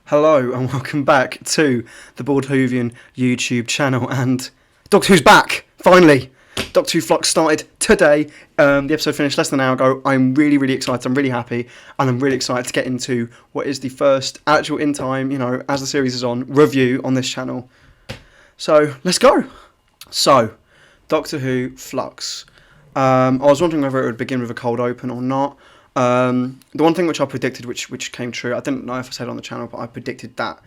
Hello and welcome back to the Board Hoovian YouTube channel, and Doctor Who's back, finally! Doctor Who Flux started today. The episode finished less than an hour ago. I'm really excited, I'm really happy, and I'm really excited to get into what is the first actual in time, as the series is on, review on this channel. So, let's go! So, Doctor Who Flux. I was wondering whether it would begin with a cold open or not. The one thing which I predicted, which came true, I didn't know if I said it on the channel, but I predicted that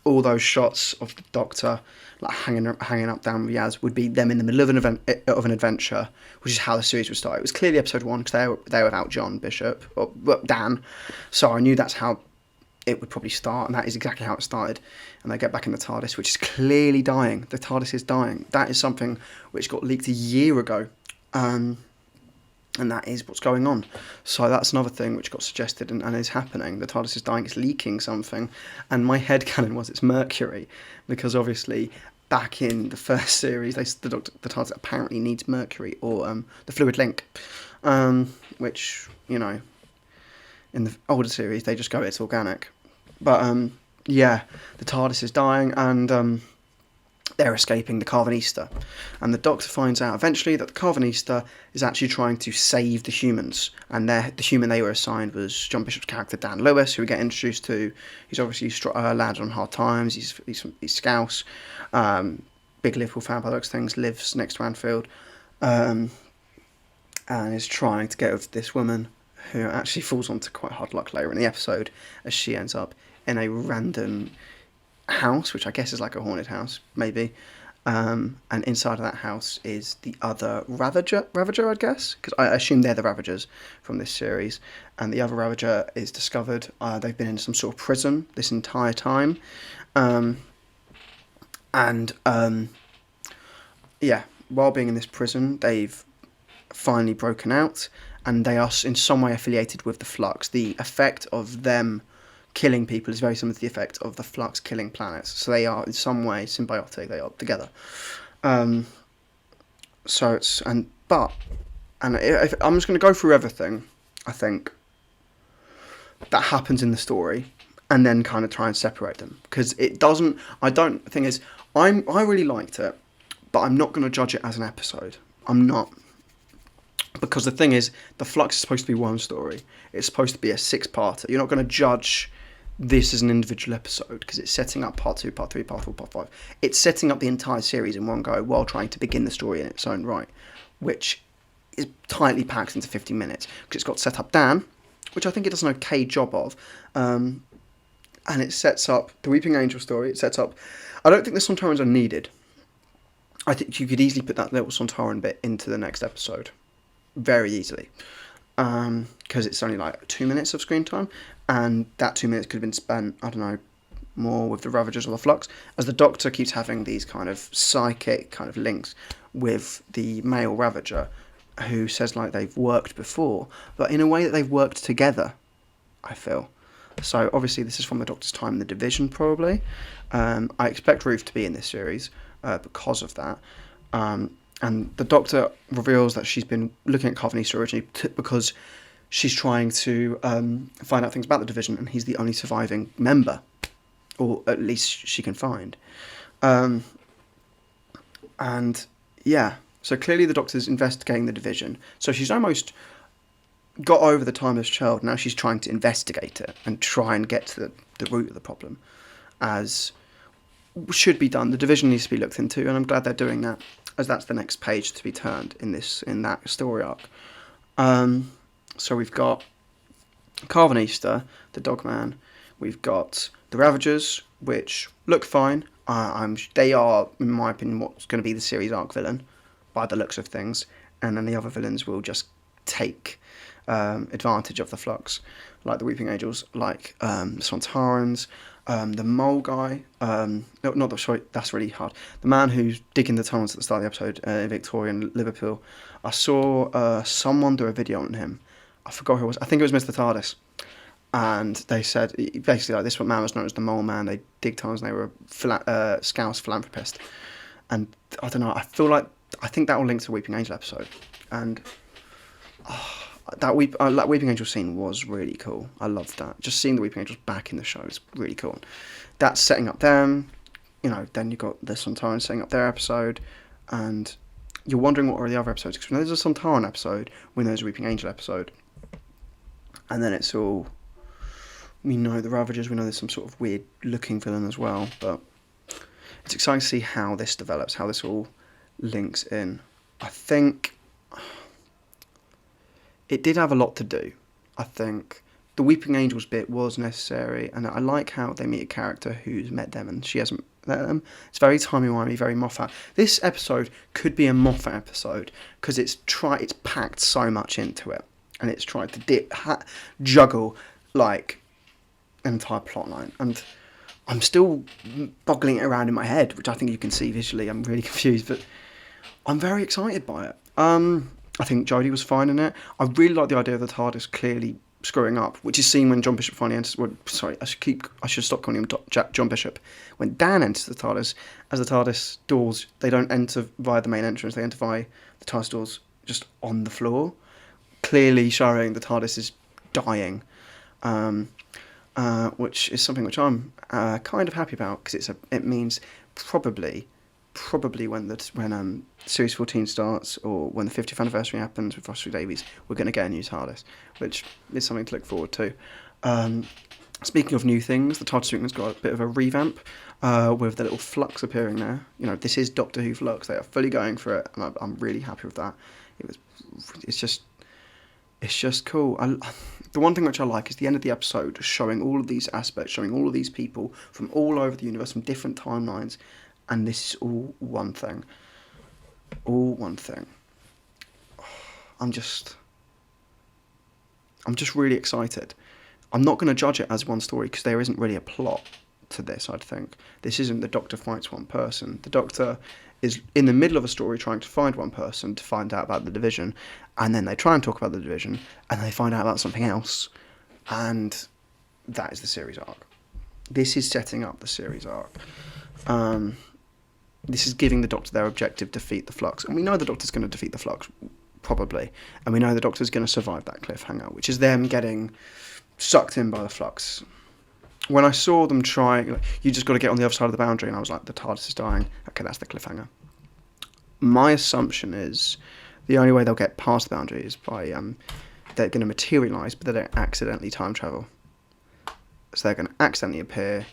all those shots of the Doctor like hanging up down with Yaz would be them in the middle of an adventure, which is how the series would start. It was clearly episode 1 because they were without John Bishop or Dan, so I knew that's how it would probably start, and that is exactly how it started. And they get back in the TARDIS, which is clearly dying. The TARDIS is dying. That is something which got leaked a year ago. And that is what's going on. So that's another thing which got suggested and is happening. The TARDIS is dying, it's leaking something. And my headcanon was it's Mercury, because obviously back in the first series, the TARDIS apparently needs Mercury, or the fluid link, which, in the older series, they just go, it's organic. But, yeah, the TARDIS is dying, and they're escaping the Carvanista, and the Doctor finds out eventually that the Carvanista is actually trying to save the humans, and the human they were assigned was John Bishop's character Dan Lewis, who we get introduced to. He's obviously landed on hard times. He's Scouse, big Liverpool fan by those things, lives next to Anfield, and is trying to get with this woman who actually falls onto quite hard luck later in the episode, as she ends up in a random house, which I guess is like a haunted house, maybe, and inside of that house is the other Ravager, I guess, because I assume they're the Ravagers from this series, and the other Ravager is discovered. They've been in some sort of prison this entire time, yeah, while being in this prison, they've finally broken out, and they are in some way affiliated with the Flux. The effect of them killing people is very similar to the effect of the Flux killing planets, so they are in some way symbiotic. They are together. So it's I'm just going to go through everything I think that happens in the story, and then kind of try and separate them, because it doesn't. I really liked it, but I'm not going to judge it as an episode. I'm not. Because the thing is, the Flux is supposed to be one story. It's supposed to be a 6-parter. You're not going to judge this as an individual episode, because it's setting up part 2, part 3, part 4, part 5. It's setting up the entire series in one go while trying to begin the story in its own right, which is tightly packed into 50 minutes, because it's got set up Dan, which I think it does an okay job of, and it sets up the Weeping Angel story. It sets up... I don't think the Sontarans are needed. I think you could easily put that little Sontaran bit into the next episode. Very easily, because it's only like 2 minutes of screen time, and that 2 minutes could have been spent, I don't know, more with the Ravagers or the Flux, as the Doctor keeps having these kind of psychic kind of links with the male Ravager, who says like they've worked before, but in a way that they've worked together, I feel. So obviously this is from the Doctor's time in the Division, probably. I expect Ruth to be in this series because of that. And the Doctor reveals that she's been looking at Carvanista originally because she's trying to find out things about the Division, and he's the only surviving member, or at least she can find. And yeah, so clearly the Doctor's investigating the Division. So she's almost got over the timeless child. Now she's trying to investigate it and try and get to the root of the problem, as should be done. The Division needs to be looked into, and I'm glad they're doing that, as that's the next page to be turned in that story arc. So we've got Carvanista, the Dogman. We've got the Ravagers, which look fine. They are, in my opinion, what's going to be the series arc villain, by the looks of things. And then the other villains will just take advantage of the Flux, like the Weeping Angels, like the Sontarans. The mole guy, that's really hard. The man who's digging the tunnels at the start of the episode in Victorian Liverpool. I saw someone do a video on him. I forgot who it was. I think it was Mr. TARDIS. And they said, basically, like, this man was known as the Mole Man. They dig tunnels, and they were a Scouse philanthropist. And I don't know, I think that will link to the Weeping Angel episode. And That Weeping Angel scene was really cool. I loved that. Just seeing the Weeping Angels back in the show is really cool. That's setting up them. Then you got the Sontaran setting up their episode, and you're wondering what are the other episodes, because we know there's a Sontaran episode, we know there's a Weeping Angel episode, and then it's all, we know the Ravagers, we know there's some sort of weird looking villain as well, but it's exciting to see how this develops, how this all links in. I think it did have a lot to do. I think the Weeping Angels bit was necessary, and I like how they meet a character who's met them and she hasn't met them. It's very timey-wimey, very Moffat. This episode could be a Moffat episode because it's packed so much into it, and it's tried to juggle like an entire plotline. And I'm still boggling it around in my head, which I think you can see visually. I'm really confused, but I'm very excited by it. I think Jodie was fine in it. I really like the idea of the TARDIS clearly screwing up, which is seen when John Bishop finally enters. Well, sorry, I should stop calling him John Bishop. When Dan enters the TARDIS, as the TARDIS doors, they don't enter via the main entrance. They enter via the TARDIS doors just on the floor, clearly showing the TARDIS is dying, which is something which I'm kind of happy about, because it means probably when Series 14 starts, or when the 50th anniversary happens with Russell Davies, we're going to get a new TARDIS, which is something to look forward to. Speaking of new things, the TARDIS suite has got a bit of a revamp with the little Flux appearing there. This is Doctor Who Flux. They are fully going for it, and I'm really happy with that. It's just cool. The one thing which I like is the end of the episode showing all of these aspects, showing all of these people from all over the universe, from different timelines, and this is all one thing. All one thing. I'm just really excited. I'm not going to judge it as one story, because there isn't really a plot to this, I think. This isn't the Doctor fights one person. The Doctor is in the middle of a story trying to find one person to find out about the division, and then they try and talk about the division, and they find out about something else, and that is the series arc. This is setting up the series arc. This is giving the Doctor their objective, defeat the Flux. And we know the Doctor's going to defeat the Flux, probably. And we know the Doctor's going to survive that cliffhanger, which is them getting sucked in by the Flux. When I saw them trying, you just got to get on the other side of the boundary, and I was like, the TARDIS is dying. Okay, that's the cliffhanger. My assumption is the only way they'll get past the boundary is by they're going to materialise, but they don't accidentally time travel. So they're going to accidentally appear,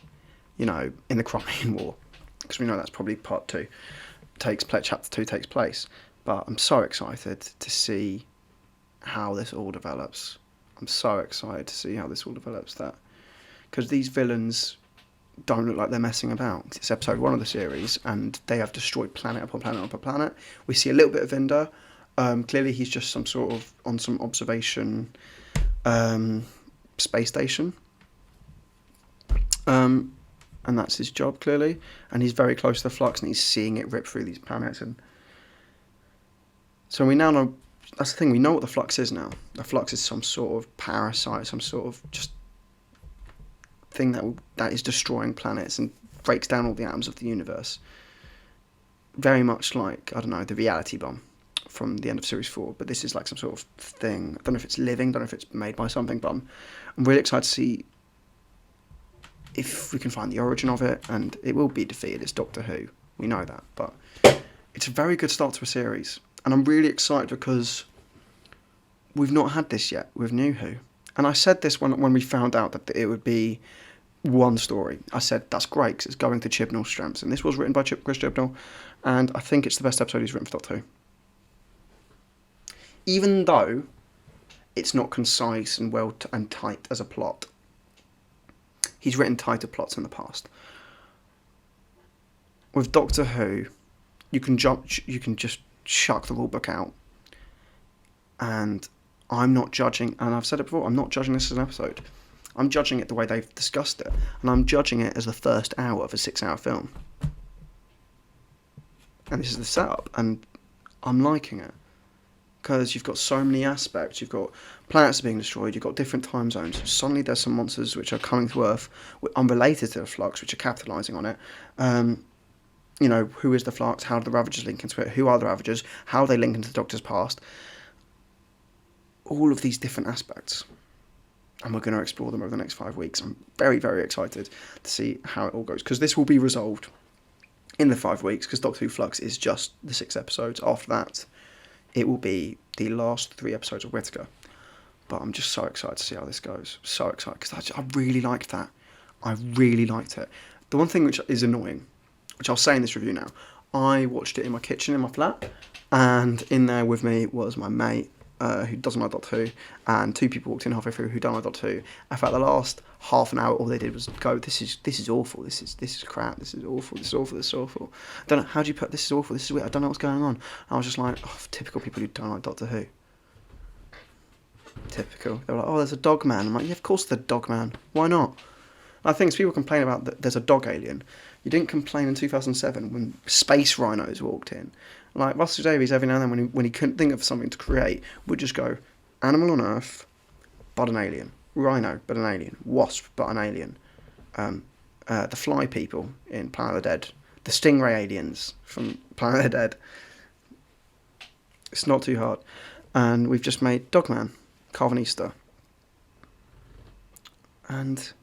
in the Crimean War. Because we know that's probably part 2 chapter 2 takes place. But I'm so excited to see how this all develops. I'm so excited to see how this all develops, because these villains don't look like they're messing about. It's episode 1 of the series, and they have destroyed planet upon planet upon planet. We see a little bit of Vinder. Clearly he's just some sort of on some observation space station. And that's his job, clearly. And he's very close to the Flux, and he's seeing it rip through these planets. And so we now know, that's the thing, we know what the Flux is now. The Flux is some sort of parasite, some sort of just thing that is destroying planets and breaks down all the atoms of the universe. Very much like, I don't know, the reality bomb from the end of Series 4. But this is like some sort of thing. I don't know if it's living, don't know if it's made by something, but I'm really excited to see if we can find the origin of it, and it will be defeated. It's Doctor Who, we know that, but it's a very good start to a series, and I'm really excited because we've not had this yet with New Who. And I said this when we found out that it would be one story. I said, that's great, because it's going to Chibnall's strengths, and this was written by Chris Chibnall, and I think it's the best episode he's written for Doctor Who. Even though it's not concise and well and tight as a plot. He's written tighter plots in the past. With Doctor Who, you can just chuck the rule book out. And I'm not judging, and I've said it before, I'm not judging this as an episode. I'm judging it the way they've discussed it. And I'm judging it as the first hour of a 6-hour film. And this is the setup, and I'm liking it. Because you've got so many aspects. You've got planets being destroyed, you've got different time zones. Suddenly there's some monsters which are coming to Earth, unrelated to the Flux, which are capitalising on it. Who is the Flux? How do the Ravagers link into it? Who are the Ravagers? How they link into the Doctor's past? all of these different aspects. And we're going to explore them over the next 5 weeks. I'm very, very excited to see how it all goes, because this will be resolved in the 5 weeks, because Doctor Who Flux is just the 6 episodes. After that, it will be the last 3 episodes of Whittaker. But I'm just so excited to see how this goes. So excited, because I really liked that. I really liked it. The one thing which is annoying, which I'll say in this review now, I watched it in my kitchen in my flat, and in there with me was my mate, who doesn't like Doctor Who, and 2 people walked in halfway through who don't like Doctor Who. In fact, the last half an hour, all they did was go, "This is awful. This is crap. This is awful. This is awful. This is awful. I don't know, how do you put this is awful. This is weird. I don't know what's going on." And I was just like, oh, typical people who don't like Doctor Who. Typical. They were like, "Oh, there's a dog man." I'm like, yeah, of course there's a dog man. Why not? I think people complain about that there's a dog alien. You didn't complain in 2007 when space rhinos walked in. Like, Russell Davies, every now and then, when he couldn't think of something to create, would just go, animal on Earth, but an alien. Rhino, but an alien. Wasp, but an alien. The fly people in Planet of the Dead. The stingray aliens from Planet of the Dead. It's not too hard. And we've just made Dogman, Carvanista. And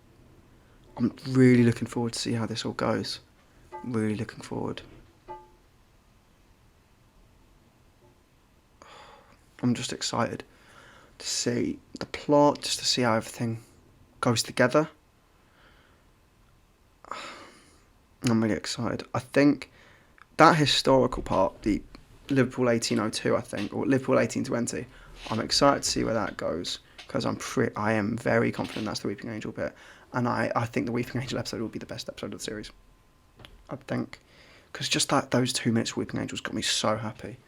I'm really looking forward to see how this all goes. Really looking forward. I'm just excited to see the plot, just to see how everything goes together. I'm really excited. I think that historical part, the Liverpool 1802, I think, or Liverpool 1820, I'm excited to see where that goes, because I am very confident that's the Weeping Angel bit, and I think the Weeping Angel episode will be the best episode of the series. I think, because just those 2 minutes of Weeping Angels got me so happy.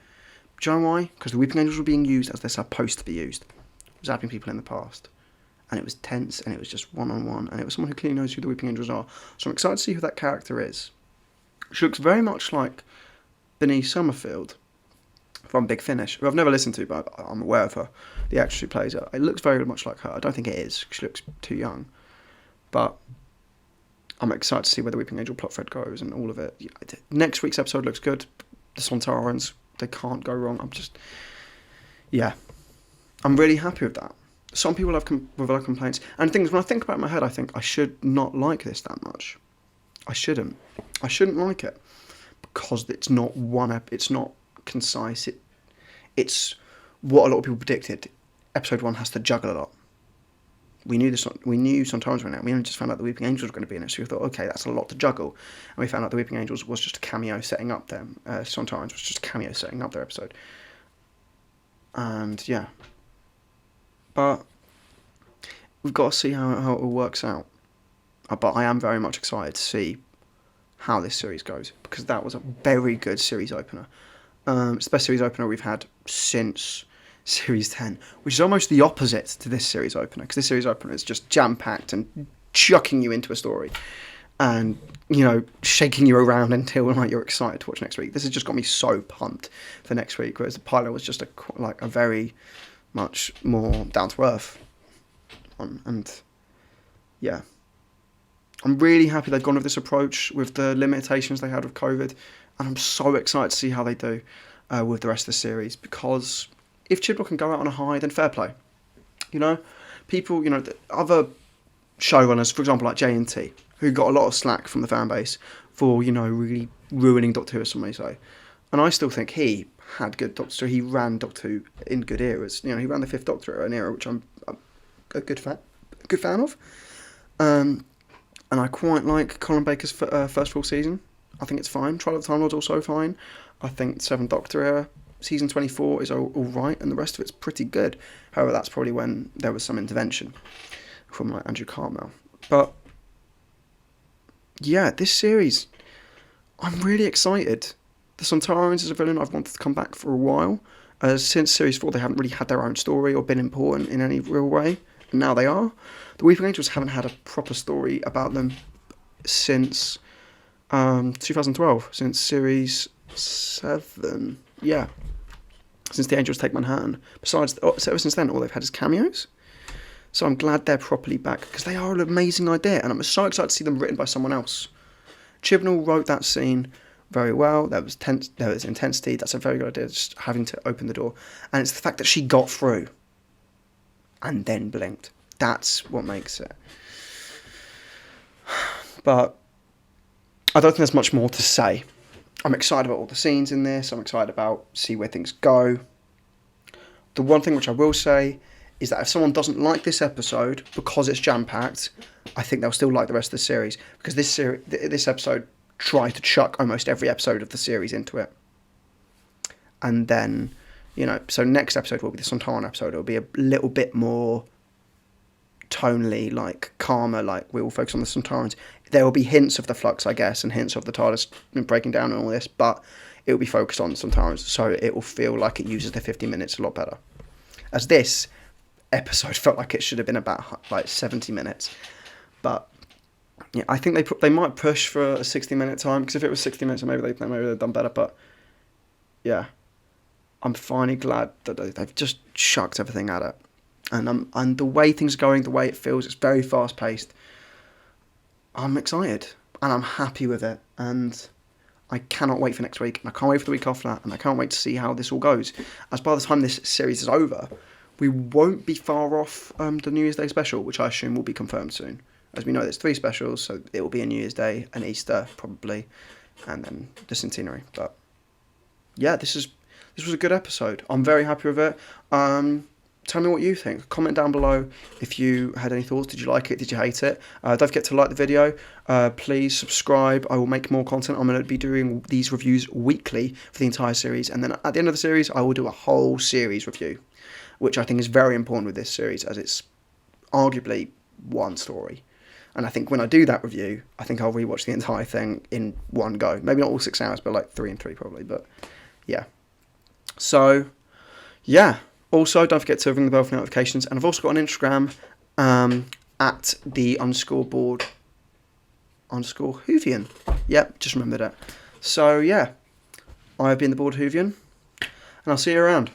Do you know why? Because the Weeping Angels were being used as they're supposed to be used, zapping people in the past. And it was tense, and it was just one-on-one, and it was someone who clearly knows who the Weeping Angels are. So I'm excited to see who that character is. She looks very much like Bernice Summerfield from Big Finish, who I've never listened to, but I'm aware of her. The actress who plays her. It looks very much like her. I don't think it is, because she looks too young. But I'm excited to see where the Weeping Angel plot thread goes and all of it. Next week's episode looks good. The Sontarans, they can't go wrong. I'm really happy with that. Some people have other complaints, and things. When I think about it in my head, I think I should not like this that much. I shouldn't like it, because it's not it's not concise. It's what a lot of people predicted. Episode 1 has to juggle a lot. We knew this. We knew Sontarans were in it. We only just found out the Weeping Angels were going to be in it, so we thought, okay, that's a lot to juggle. And we found out the Weeping Angels was just a cameo setting up them. Sontarans was just a cameo setting up their episode. And yeah, but we've got to see how it all works out. But I am very much excited to see how this series goes, because that was a very good series opener. It's the best series opener we've had since Series 10, which is almost the opposite to this series opener, because this series opener is just jam-packed and chucking you into a story and, shaking you around until you're excited to watch next week. This has just got me so pumped for next week, whereas the pilot was just a very much more down-to-earth one. And yeah, I'm really happy they've gone with this approach with the limitations they had with COVID, and I'm so excited to see how they do with the rest of the series, because if Chibnall can go out on a high, then fair play. People, the other showrunners, for example, like J&T, who got a lot of slack from the fan base for, really ruining Doctor Who, as some may say. And I still think he had good Doctor Who. He ran Doctor Who in good eras. He ran the 5th Doctor era, an era which I'm a good fan of. And I quite like Colin Baker's first full season. I think it's fine. Trial of the Time Lord's also fine. I think 7th Doctor era, season 24 is all right, and the rest of it's pretty good. However, that's probably when there was some intervention from Andrew Cartmel. But yeah, this series, I'm really excited. The Sontarans is a villain I've wanted to come back for a while. Since Series 4, they haven't really had their own story or been important in any real way. And now they are. The Weeping Angels haven't had a proper story about them since 2012, since Series 7. Yeah. Since The Angels Take Manhattan. Besides, ever since then, all they've had is cameos. So I'm glad they're properly back, because they are an amazing idea, and I'm so excited to see them written by someone else. Chibnall wrote that scene very well. There was intensity. That's a very good idea, just having to open the door. And it's the fact that she got through. and then blinked. That's what makes it. But I don't think there's much more to say. I'm excited about all the scenes in this. I'm excited about see where things go. The one thing which I will say is that if someone doesn't like this episode because it's jam-packed, I think they'll still like the rest of the series, because this episode tried to chuck almost every episode of the series into it. And then, so next episode will be the Sontaran episode. It'll be a little bit more tonally, like, calmer, like, we will focus on the Sontarans. There will be hints of the Flux, I guess, and hints of the TARDIS breaking down and all this, but it will be focused on the Sontarans, so it will feel like it uses the 50 minutes a lot better. As this episode felt like it should have been about, like, 70 minutes. But, yeah, I think they might push for a 60-minute time, because if it was 60 minutes, maybe they've done better, but, yeah. I'm finally glad that they've just chucked everything at it. And the way things are going, the way it feels, it's very fast-paced. I'm excited, and I'm happy with it, and I cannot wait for next week, and I can't wait for the week after that, and I can't wait to see how this all goes. As by the time this series is over, we won't be far off the New Year's Day special, which I assume will be confirmed soon. As we know, there's 3 specials, so it will be a New Year's Day, an Easter, probably, and then the Centenary. But, yeah, this was a good episode. I'm very happy with it. Tell me what you think. Comment down below if you had any thoughts. Did you like it? Did you hate it? Don't forget to like the video. Please subscribe. I will make more content. I'm going to be doing these reviews weekly for the entire series. And then at the end of the series, I will do a whole series review, which I think is very important with this series, as it's arguably one story. And I think when I do that review, I think I'll rewatch the entire thing in one go. Maybe not all 6 hours, but like 3 and 3 probably. But yeah. So, yeah. Also, don't forget to ring the bell for notifications. And I've also got an Instagram at the _Whovian. Yep, just remembered it. So, yeah. I've been the Bored Whovian. And I'll see you around.